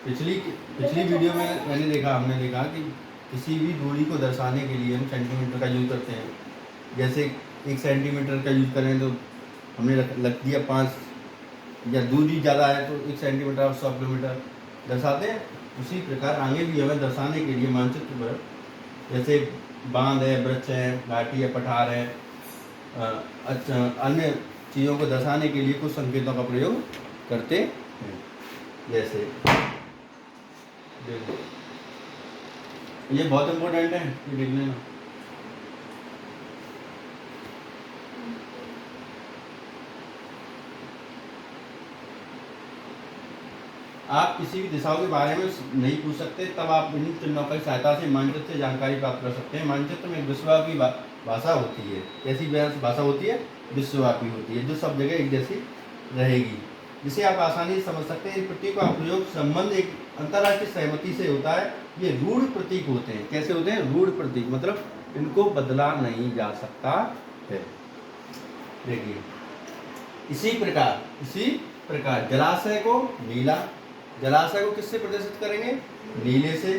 पिछली पिछली वीडियो में हमने देखा कि किसी भी दूरी को दर्शाने के लिए हम सेंटीमीटर का यूज़ करते हैं। जैसे 1 सेंटीमीटर का यूज़ करें तो हमने रख दिया 5, या दूरी ज़्यादा है तो 1 सेंटीमीटर और 100 किलोमीटर दर्शाते हैं। उसी प्रकार आगे भी हमें दर्शाने के लिए मानचित्र पर, जैसे बांध है, वृक्ष है, घाटी है, पठार है, अन्य चीज़ों को दर्शाने के लिए कुछ संकेतों का प्रयोग करते हैं। जैसे देखो, ये बहुत इम्पोर्टेंट है, ये देख लेना। आप किसी भी दिशाओं के बारे में नहीं पूछ सकते, तब आप इन चिन्हों की सहायता से मानचित्र से जानकारी प्राप्त कर सकते हैं। मानचित्र में विश्वव्यापी भाषा होती है। कैसी भाषा होती है? विश्वव्यापी होती है, जो सब जगह एक जैसी रहेगी, जिसे आप आसानी से समझ सकते हैं। इन प्रतीकों का प्रयोग संबंध एक अंतर्राष्ट्रीय सहमति से होता है। ये रूढ़ प्रतीक होते हैं। कैसे होते हैं? रूढ़ प्रतीक, मतलब इनको बदला नहीं जा सकता है। देखिए, इसी प्रकार जलाशय को नीला, जलाशय को किससे प्रदर्शित करेंगे? नीले से।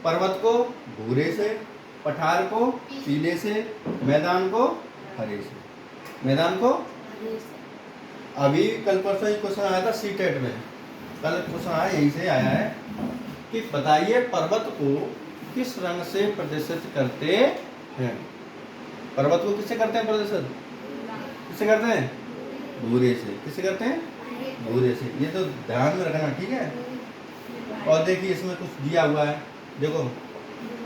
पर्वत को भूरे से। पठार को पीले से। मैदान को हरे से। मैदान को अभी कल परसों एक क्वेश्चन आया था सीटेट में, कल क्वेश्चन आया, यहीं से आया है कि बताइए पर्वत को किस रंग से प्रदर्शित करते हैं? पर्वत को किससे करते हैं प्रदर्शित? किससे करते हैं? भूरे से। किससे करते हैं? भूरे से। ये तो ध्यान में रखना, ठीक है। और देखिए इसमें कुछ दिया हुआ है, देखो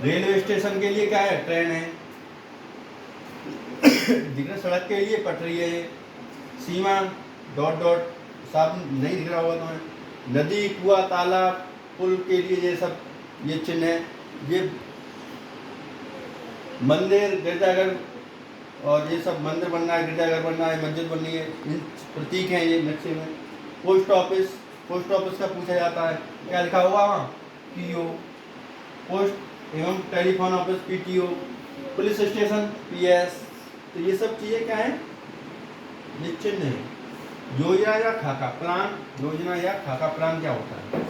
रेलवे स्टेशन के लिए क्या है? ट्रेन है। दिख रहा, सड़क के लिए पटरी है। सीमा डॉट डॉट, साफ नहीं दिख रहा होगा तुम्हें। नदी, कुआं, तालाब, पुल के लिए ये सब ये चिन्ह है। ये मंदिर, गिरजाघर, और ये सब मंदिर बनना है, गिरजाघर बनना है, मस्जिद बननी है, इन प्रतीक हैं ये नक्शे में। पोस्ट ऑफिस, पोस्ट ऑफिस का पूछा जाता है, क्या लिखा होगा वहाँ? पीओ। पोस्ट एवं telephone office PTO. Police station PS. तो ये सब चीज़ें क्या है? ये चिन्ह है। योजना या खाका प्लान, योजना या खाका प्लान क्या होता है?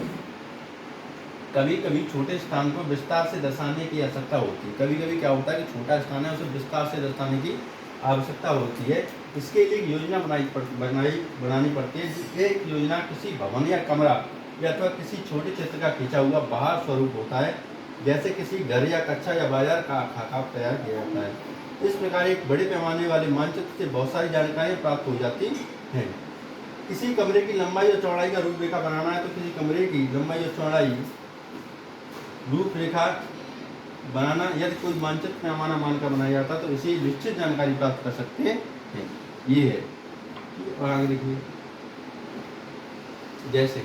कभी कभी छोटे स्थान को विस्तार से दर्शाने की आवश्यकता होती है। कभी कभी क्या होता है कि छोटा स्थान है, उसे विस्तार से दर्शाने की आवश्यकता होती है। इसके लिए योजना बनानी पड़ती है। एक योजना किसी भवन या कमरा या अथवा किसी छोटे क्षेत्र का खींचा हुआ बाहर स्वरूप होता है, जैसे किसी घर या कक्षा या बाजार का खाका तैयार किया जाता है। इस प्रकार एक बड़े पैमाने वाले मानचित्र से बहुत सारी जानकारियाँ प्राप्त हो जाती हैं। किसी कमरे की लंबाई और चौड़ाई का रूपरेखा बनाना है तो किसी कमरे की लंबाई और चौड़ाई रूपरेखा बनाना, यदि कोई मानचित्र पैमाना मानकर बनाया जाता है तो इसे निश्चित जानकारी प्राप्त कर सकते हैं। ये है। और आगे देखिए, जैसे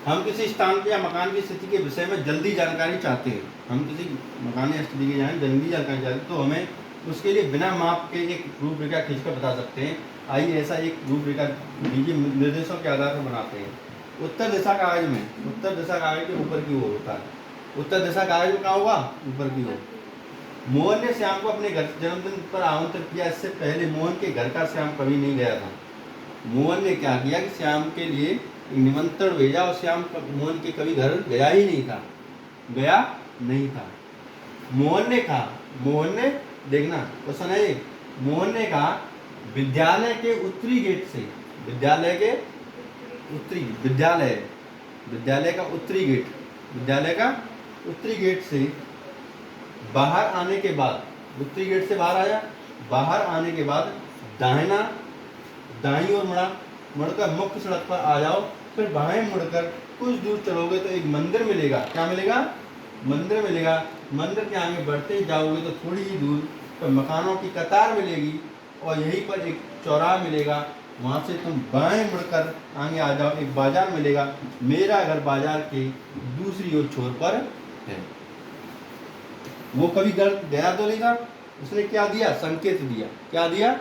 हम किसी स्थान या मकान की स्थिति के विषय में जल्दी जानकारी चाहते हैं, हम किसी मकान या स्थिति की जल्दी जानकारी चाहते हैं, तो हमें उसके लिए बिना माप के एक रूपरेखा खींचकर बता सकते हैं। आइए ऐसा एक रूपरेखा दीजिए, निर्देशों के आधार पर बनाते हैं। उत्तर दिशा कागज में, उत्तर दिशा कागज के ऊपर की ओर होता है। उत्तर दिशा कागज में कहाँ होगा? ऊपर की ओर। मोहन ने श्याम को अपने घर जन्मदिन पर आमंत्रित किया। इससे पहले मोहन के घर का श्याम कभी नहीं गया था। मोहन ने क्या किया कि श्याम के लिए निमंत्रण भेजा और श्याम मोहन के कभी घर गया ही नहीं था, गया नहीं था। मोहन ने कहा, मोहन ने, देखना क्वेश्चन है ये, मोहन ने कहा विद्यालय के उत्तरी गेट से, विद्यालय के उत्तरी, विद्यालय का उत्तरी गेट, विद्यालय का उत्तरी गेट से बाहर आने के बाद, उत्तरी गेट से बाहर आया, बाहर आने के बाद दाईं ओर मुड़कर मुख्य सड़क पर आ जाओ। फिर बाएं मुड़कर कुछ दूर चलोगे तो एक मंदिर मिलेगा। क्या मिलेगा? मंदिर मिलेगा। मंदिर के आगे बढ़ते जाओगे तो थोड़ी ही दूर पर मकानों की कतार मिलेगी और यहीं पर एक चौराहा मिलेगा। वहाँ से तुम बाएं मुड़कर आगे आ जाओ, एक बाजार मिलेगा। मेरा घर बाजार के दूसरी ओर छोर पर है। वो कभी घर गया तो नहीं था, उसने क्या दिया? संकेत दिया। क्या दिया?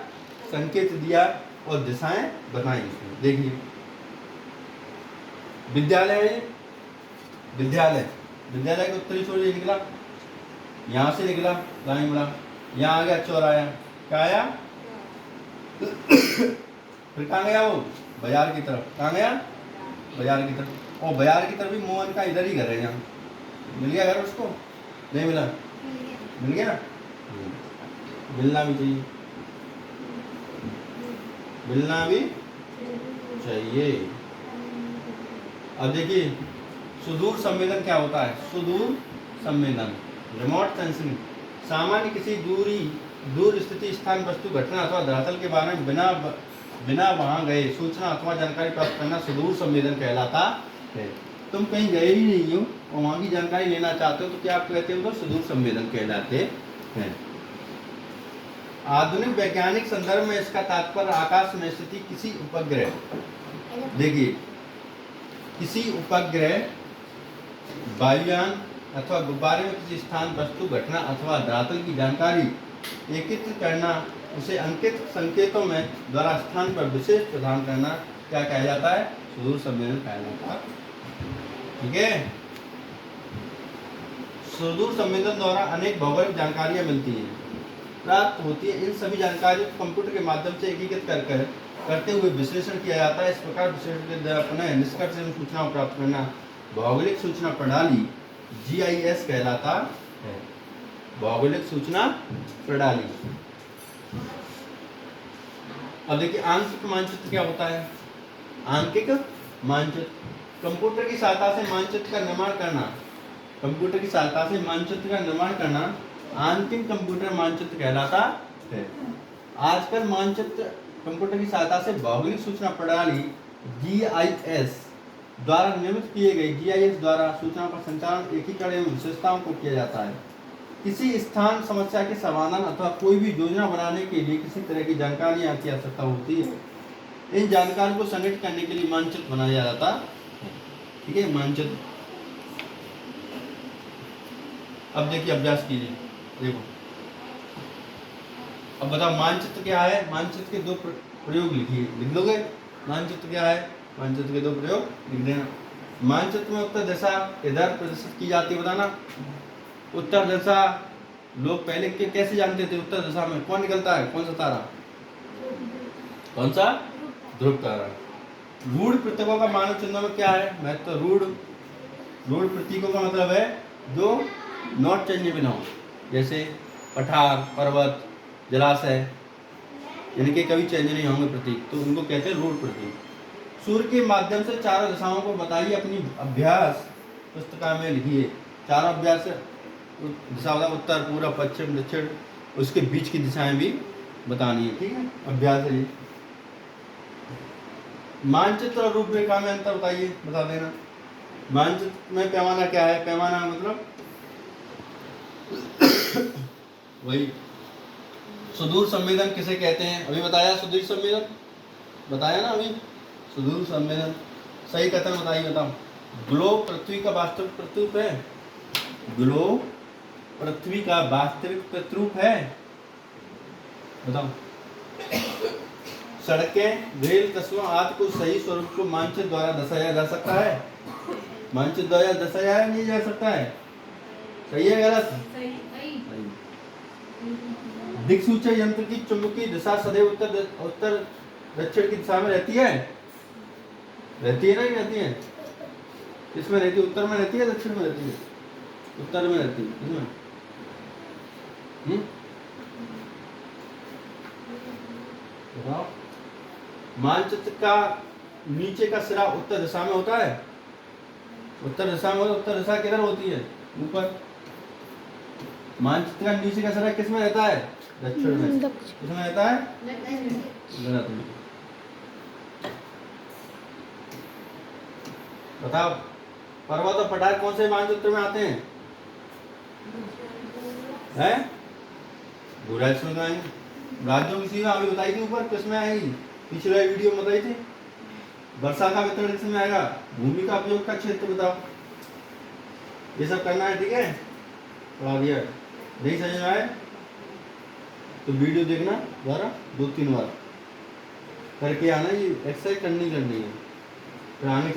संकेत दिया और दिशाएं बताई उसने। देखिए, विद्यालय के उत्तरी छोर से निकला, यहाँ से निकला, दाएं मुड़ा, यहाँ आ गया चौराहा। क्या आया? फिर कहाँ गया वो? बाजार की तरफ। कहाँ गया? बाजार की तरफ, और बाजार की तरफ भी मोहन का इधर ही घर है। यहाँ मिल गया घर उसको? नहीं मिला? मिल गया। मिलना भी चाहिए, मिलना भी चाहिए। अब देखिए सुदूर संवेदन क्या होता है। सुदूर संवेदन, रिमोट सेंसिंग, सामान्य किसी दूर स्थिति, स्थान, वस्तु, घटना अथवा धरातल के बारे में बिना वहां गए सूचना अथवा जानकारी प्राप्त करना सुदूर संवेदन कहलाता है। तुम कहीं गए ही नहीं हो और वहां की जानकारी लेना चाहते हो तो क्या आप कहते हो? तो सुदूर संवेदन कहलाते हैं। आधुनिक वैज्ञानिक संदर्भ में इसका तात्पर्य आकाश में स्थिति किसी उपग्रह, देखिए किसी उपग्रह, वायुयान अथवा गुब्बारे में किसी स्थान, वस्तु, घटना अथवा धरातल की जानकारी एकत्रित करना, उसे अंकित संकेतों में द्वारा स्थान पर विशेष प्रदान करना क्या कहा जाता है? सुदूर संवेदन कहा जाता है। ठीक है। सुदूर संवेदन द्वारा अनेक भौगोलिक जानकारियां मिलती हैं, प्राप्त होती है। इन सभी जानकारियों को कंप्यूटर के माध्यम से एकीकृत करते हुए विश्लेषण किया जाता है। इस प्रकार विश्लेषण के द्वारा पुनः निष्कर्ष एवं सूचनाओं प्राप्त करना भौगोलिक सूचना प्रणाली GIS कहलाता है। भौगोलिक सूचना प्रणाली। अब देखिए आंकिक मानचित्र क्या होता है। आंकिक मानचित्र कंप्यूटर की सहायता से मानचित्र का निर्माण करना, कंप्यूटर की सहायता से मानचित्र का निर्माण करना आंकिक कंप्यूटर मानचित्र कहलाता है। आजकल मानचित्र कंप्यूटर की सहायता से भौगोलिक सूचना प्रणाली GIS द्वारा निर्मित किए गए, GIS द्वारा सूचनाओं का संचालन, एकीकरण एवं विशेषताओं को किया जाता है। किसी स्थान समस्या के समाधान अथवा कोई भी योजना बनाने के लिए किसी तरह की जानकारी की आवश्यकता होती है। इन जानकारी को संगठित करने के लिए मानचित्र बनाया जाता है। ठीक है, मानचित्र। अब देखिए अभ्यास कीजिए, देखो अब बताओ मानचित्र क्या है। मानचित्र के दो प्रयोग लिखिए, लिख दोगे? मानचित्र क्या है? मानचित्र के दो प्रयोग लिख देना। मानचित्र में उत्तर दिशा इधर प्रदर्शित की जाती है, बताना। उत्तर दिशा लोग पहले के कैसे जानते थे? उत्तर दिशा में कौन निकलता है? कौन सा तारा? कौन सा? ध्रुव तारा। रूढ़ प्रतीकों का मानव चिन्हों में क्या है? मैं तो रूढ़ प्रतीकों का मतलब है जो नॉट चेंजेबल हो, जैसे पठार, पर्वत, जलाशय, इनके कभी चेंज नहीं होंगे प्रतीक, तो उनको कहते हैं रूढ़ प्रतीक। सूर्य के माध्यम से चारों दिशाओं को बताइए। अपनी अभ्यास पुस्तिका में लिखिए। चारों अभ्यास दिशा होगा उत्तर, पूर्व, पश्चिम, दक्षिण, उसके बीच की दिशाएं भी बतानी है। ठीक है, अभ्यास है ये। मानचित्र और रूपरेखा में अंतर बताइए, बता देना। मानचित्र में पैमाना क्या है? पैमाना मतलब वही। सुदूर संवेदन किसे कहते हैं? अभी बताया सुदूर संवेदन, बताया ना अभी। सुदूर संवेदन सही कथन बताइए, बताओ। ग्लोब पृथ्वी का वास्तविक प्रतिरूप है। ग्लोब पृथ्वी का वास्तविक प्रतिरूप है, बताओ। सड़कें, रेल, कस्बों आदि को सही स्वरूप को मानचित्र द्वारा दर्शाया जा सकता है। मानचित्र द्वारा दर्शाया नहीं जा सकता है। सही है, गलत? सही। दिक्सूचक यंत्र की चुंबकीय दिशा सदैव उत्तर दक्षिण की दिशा में रहती है। रहती है ना? नहीं रहती है? किसमें रहती है? उत्तर में रहती है, दक्षिण में रहती है? उत्तर में रहती है। किसमें? बताओ। मानचित्र का नीचे का सिरा उत्तर दिशा में होता है। उत्तर दिशा में, उत्तर दिशा किधर होती है? ऊपर। मानचित्र का नीचे का सिरा किसमें रहता है? दक्षिण में। किसमें रहता है? गलत। बताओ, पर्वत और पठार कौन से मानचित्र में आते हैं? हैं? भूराज में आएंगे। राज्यों की सीमा अभी बताई थी ऊपर, किसमें आएगी? पिछले वीडियो में बताई थी। वर्षा का वितरण किसमें आएगा? भूमि का उपयोग का क्षेत्र बताओ। ये सब करना है, ठीक है? पढ़ा दिया। नहीं समझ में आए तो वीडियो देखना दोबारा 2-3 बार करके आना। ये एक्सरसाइज करनी है। फिर आगे